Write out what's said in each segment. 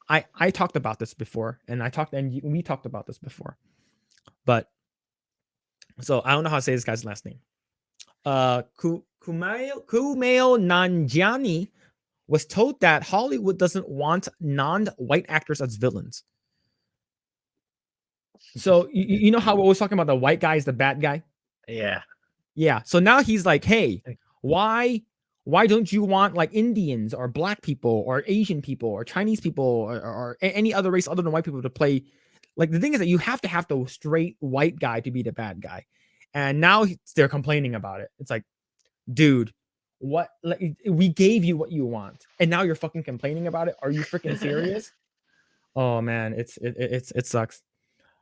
I talked about this before, and we talked about this before, but so I don't know how to say this guy's last name. Kumail Nanjiani was told that Hollywood doesn't want non-white actors as villains. So you know how we was talking about the white guy is the bad guy? Yeah. Yeah. So now he's like, hey, why don't you want like Indians or black people or Asian people or Chinese people or any other race other than white people to play? Like the thing is that you have to have the straight white guy to be the bad guy. And now they're complaining about it. It's like, dude, what? Like, we gave you what you want, and now you're fucking complaining about it. Are you freaking serious? Oh man, it sucks.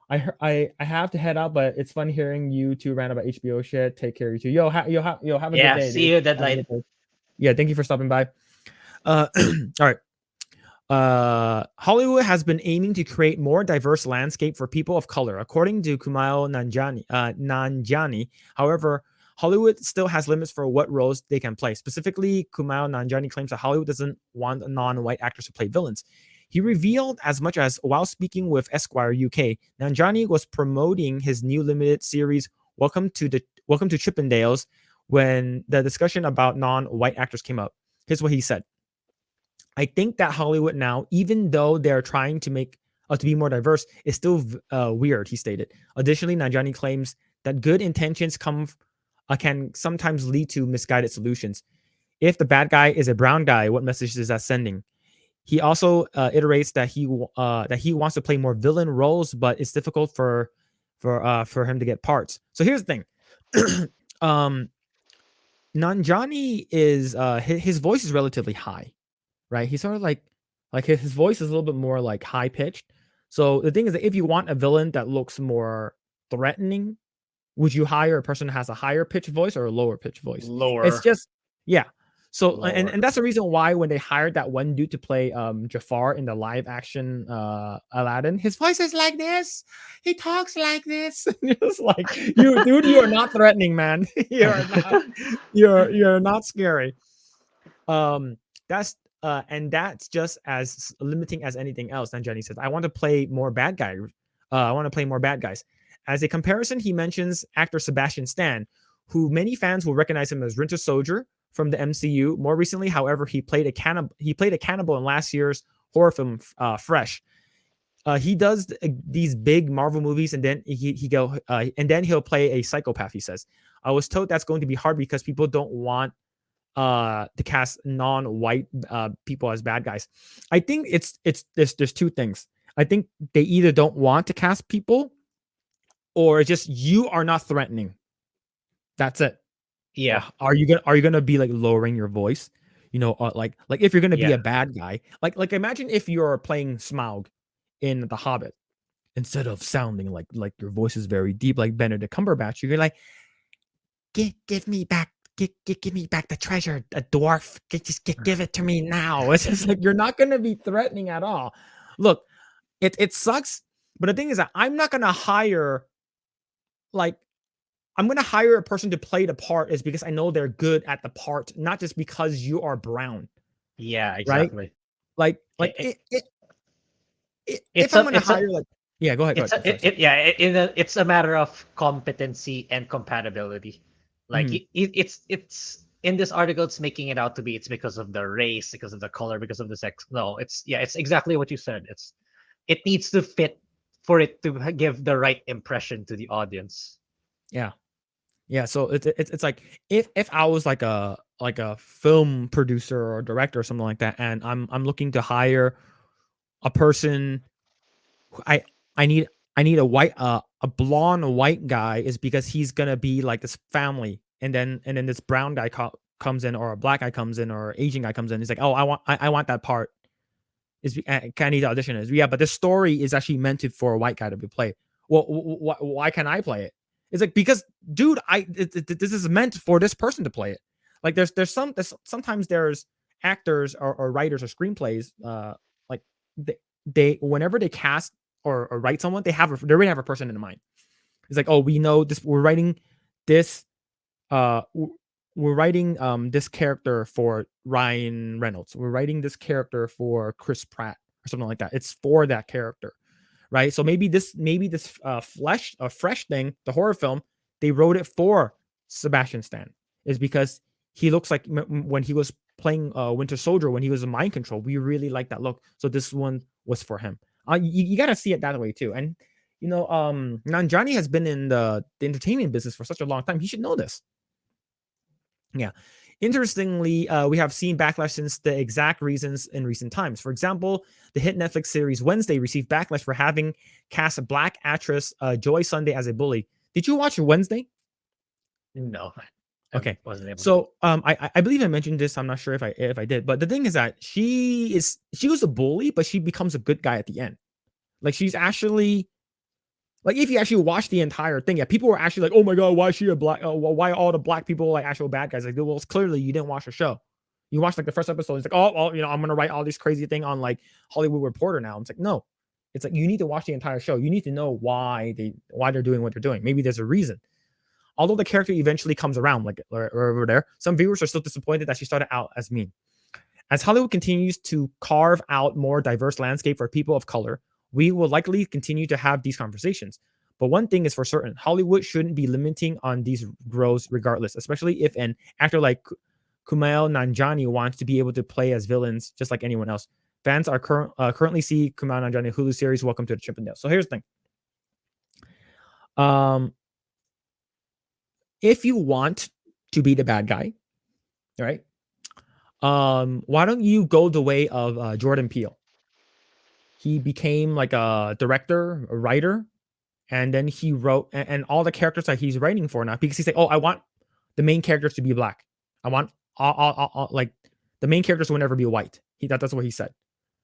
I have to head out, but it's fun hearing you two rant about HBO shit. Take care, you two. Yo, have a good Yeah. day, See dude. you, Have a good Deadlight. day. Yeah, thank you for stopping by. All right. Hollywood has been aiming to create more diverse landscape for people of color, according to Kumail Nanjiani. However, Hollywood still has limits for what roles they can play. Specifically, Kumail Nanjiani claims that Hollywood doesn't want non-white actors to play villains. He revealed as much as while speaking with Esquire UK, Nanjiani was promoting his new limited series Welcome to Chippendales when the discussion about non-white actors came up. Here's what he said. I think that Hollywood now, even though they're trying to make to be more diverse, is still weird, he stated. Additionally, Nanjiani claims that good intentions can sometimes lead to misguided solutions. If the bad guy is a brown guy, what message is that sending? He also iterates that he wants to play more villain roles, but it's difficult for him to get parts. So here's the thing. Nanjiani is his voice is relatively high, right? He's sort of like his voice is a little bit more like high pitched. So the thing is that if you want a villain that looks more threatening, would you hire a person that has a higher pitched voice or a lower pitched voice? It's Lower. just yeah. So Lower. and that's the reason why when they hired that one dude to play Jafar in the live action Aladdin, his voice is like this. He talks like this. It's like you dude, you are not threatening, man. You're not scary. Um that's just as limiting as anything else. And Jenny says, I want to play more bad guys. I want to play more bad guys. As a comparison, he mentions actor Sebastian Stan, who many fans will recognize him as Winter Soldier from the MCU. More recently, however, he played a cannibal in last year's horror film Fresh. He does these big Marvel movies, and then he'll play a psychopath. He says, I was told that's going to be hard because people don't want to cast non-white people as bad guys. I think there's two things. I think they either don't want to cast people, or just you are not threatening. That's it. Yeah. Are you gonna be like lowering your voice? You know, like if you're gonna be Yeah. a bad guy, like imagine if you're playing Smaug in The Hobbit, instead of sounding like your voice is very deep like Benedict Cumberbatch, you're like, give me back. Give me back the treasure, a dwarf. Give it to me now. It's just like you're not gonna be threatening at all. Look, it sucks, but the thing is that I'm not gonna hire like I'm gonna hire a person to play the part is because I know they're good at the part, not just because you are brown, Yeah. right? Exactly. Like It, if it's I'm a gonna it's a hire like yeah, go ahead. Sorry, sorry. yeah, it's a matter of competency and compatibility. Like Mhm. it's in this article, it's making it out to be it's because of the race, because of the color, because of the sex. No, it's exactly what you said. It needs to fit for it to give the right impression to the audience. Yeah. Yeah, so it's like if I was like a film producer or director or something like that, and I'm looking to hire a person, I I need a blonde white guy is because he's gonna be like this family, and then this brown guy comes in, or a black guy comes in, or Asian guy comes in. He's like, oh, I want that part. Can I need to audition? Is yeah, but the story is actually meant for a white guy to be played. Well, why can't I play it? It's like because, dude, this is meant for this person to play it. Like sometimes there's actors or writers or screenplays, like they whenever they cast or write someone, they already have a person in mind. It's like, oh, we know this. This uh we're writing this character for Ryan Reynolds. We're writing this character for Chris Pratt or something like that. It's for that character, right? So maybe this fresh thing, the horror film, they wrote it for Sebastian Stan, is because he looks like when he was playing Winter Soldier, when he was in mind control, we really like that look. So this one was for him. You got to see it that way too. And Nanjiani has been in the entertainment business for such a long time. He should know this. Yeah. Interestingly, we have seen backlash since the exact reasons in recent times. For example, the hit Netflix series Wednesday received backlash for having cast a black actress Joy Sunday as a bully. Did you watch Wednesday? No, Okay. wasn't able to. So I believe I mentioned this. I'm not sure if I did, but the thing is that she was a bully, but she becomes a good guy at the end. Like she's actually, like if you actually watch the entire thing, yeah, people were actually like, "Oh my god, why is she a black? Why are all the black people like actual bad guys?" Like, well, it's clearly you didn't watch the show. You watched like the first episode. It's like, oh, well, I'm gonna write all this crazy thing on like Hollywood Reporter now. It's like, no, it's like you need to watch the entire show. You need to know why they're doing what they're doing. Maybe there's a reason. Although the character eventually comes around, like or over there, some viewers are still disappointed that she started out as mean. As Hollywood continues to carve out more diverse landscape for people of color, we will likely continue to have these conversations. But one thing is for certain, Hollywood shouldn't be limiting on these growths regardless, especially if an actor like Kumail Nanjiani wants to be able to play as villains just like anyone else. Fans are currently see Kumail Nanjiani Hulu series Welcome to the Chippendale. So here's the thing. If you want to be the bad guy, right? Why don't you go the way of Jordan Peele? He became like a director, a writer, and then he wrote and all the characters that he's writing for now, because he's like, oh, I want the main characters to be black. I want like the main characters will never be white. That's what he said,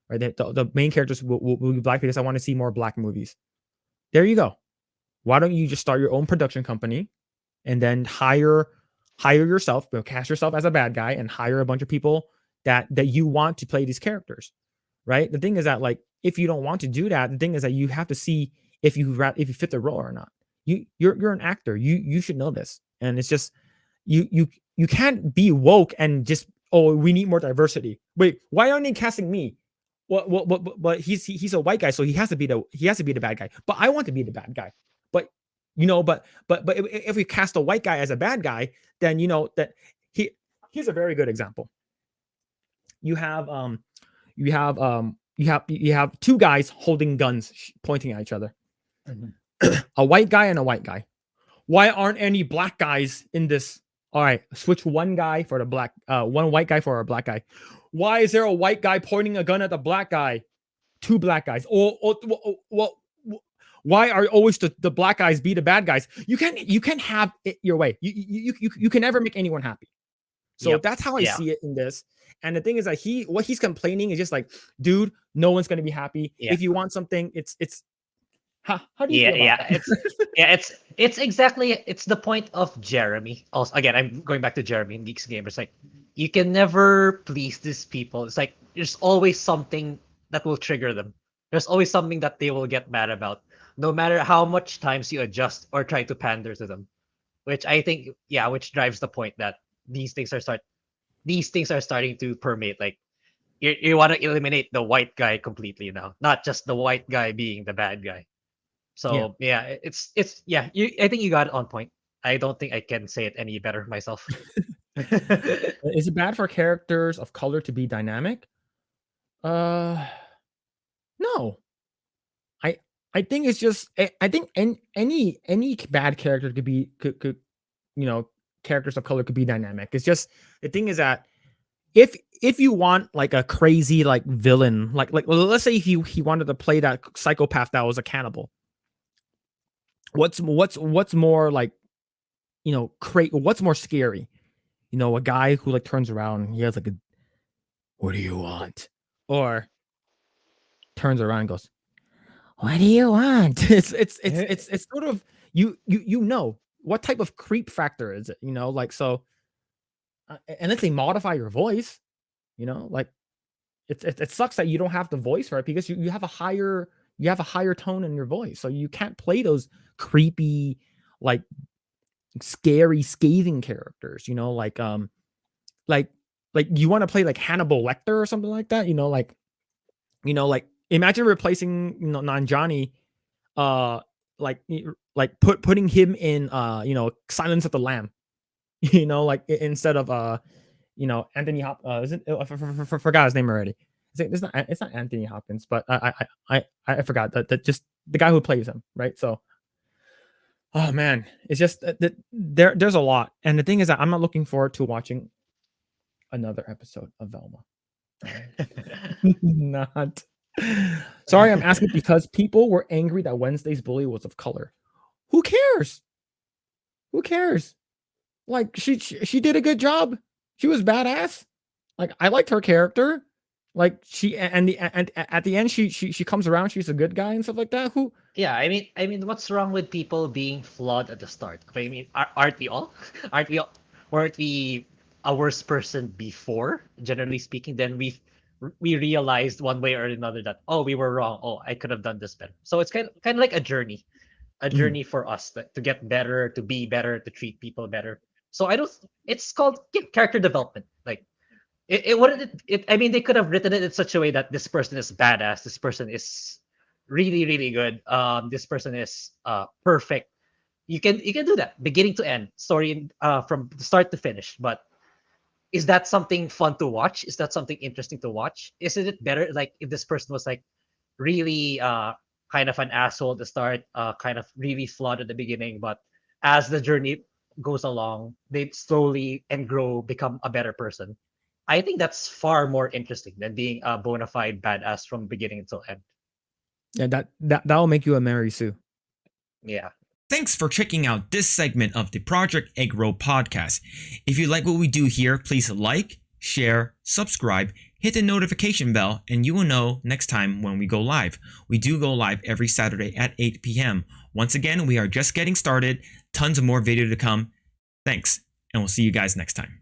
right? The main characters will be black because I want to see more black movies. There you go. Why don't you just start your own production company and then hire yourself, cast yourself as a bad guy and hire a bunch of people that you want to play these characters, right? The thing is that like if you don't want to do that, the thing is that you have to see if you fit the role or not. You're an actor. You should know this, and it's just you can't be woke and just, oh, we need more diversity. Wait, why aren't they casting me? What he's a white guy, so he has to be the bad guy. But I want to be the bad guy. But but if we cast a white guy as a bad guy, then that here's a very good example. You have two guys holding guns pointing at each other. Mm-hmm. A white guy and a white guy. Why aren't any black guys in this? All right, switch one guy for the black, one white guy for a black guy. Why is there a white guy pointing a gun at the black guy? Two black guys. Why are always the black guys be the bad guys? You can't have it your way. You can never make anyone happy. So that's how I see it in this. And the thing is that what he's complaining is just like, dude, no one's gonna be happy. Yeah. If you want something, it's how do you feel about that? It's exactly the point of Jeremy. Also, again, I'm going back to Jeremy in Geeks Gamers. Like, you can never please these people. It's like there's always something that will trigger them. There's always something that they will get mad about, no matter how much times you adjust or try to pander to them. Which I think, which drives the point that these things are starting to permeate. Like, you want to eliminate the white guy completely now, not just the white guy being the bad guy. So it's I think you got it on point. I don't think I can say it any better myself. Is it bad for characters of color to be dynamic? No. I think it's just, I think any bad character could characters of color could be dynamic. It's just, the thing is that if you want like a crazy like villain, like let's say he wanted to play that psychopath that was a cannibal. What's more like, what's more scary? A guy who like turns around and he has like a, what do you want? Or turns around and goes, what do you want? It's sort of, you know what type of creep factor is it? Like, so unless they modify your voice, like it sucks that you don't have the voice for it, because you have a higher tone in your voice, so you can't play those creepy, like scary, scathing characters. Like you want to play like Hannibal Lecter or something like that. Like Imagine replacing Nanjiani, like putting him in Silence of the Lamb, like instead of Anthony Hop. Isn't forgot his name already. It's not Anthony Hopkins, but I forgot that just the guy who plays him, right? So, oh man, it's just that there's a lot, and the thing is that I'm not looking forward to watching another episode of Velma. Not. Sorry, I'm asking because people were angry that Wednesday's bully was of color. Who cares? Who cares? Like she did a good job. She was badass. Like I liked her character. Like she and at the end she comes around. She's a good guy and stuff like that. Who? Yeah, I mean, what's wrong with people being flawed at the start? I mean, aren't we all? Aren't we all? Weren't we a worse person before, generally speaking? Then we realized one way or another that, oh, we were wrong. Oh, I could have done this better. So it's kind of like a Mhm. journey for us to get better, to be better, to treat people better. So I don't. It's called character development. Like it wouldn't it, I mean, they could have written it in such a way that this person is badass, this person is really really good, this person is perfect. You can do that beginning to end story, from start to finish. But is that something fun to watch? Is that something interesting to watch? Isn't it better like if this person was like really kind of an asshole at the start, kind of really flawed at the beginning, but as the journey goes along, they slowly and grow, become a better person? I think that's far more interesting than being a bona fide badass from beginning until end. Yeah, that'll make you a Mary Sue. Yeah. Thanks for checking out this segment of the Project Eggroll podcast. If you like what we do here, please like, share, subscribe, hit the notification bell, and you will know next time when we go live. We do go live every Saturday at 8 p.m. Once again, we are just getting started. Tons of more video to come. Thanks, and we'll see you guys next time.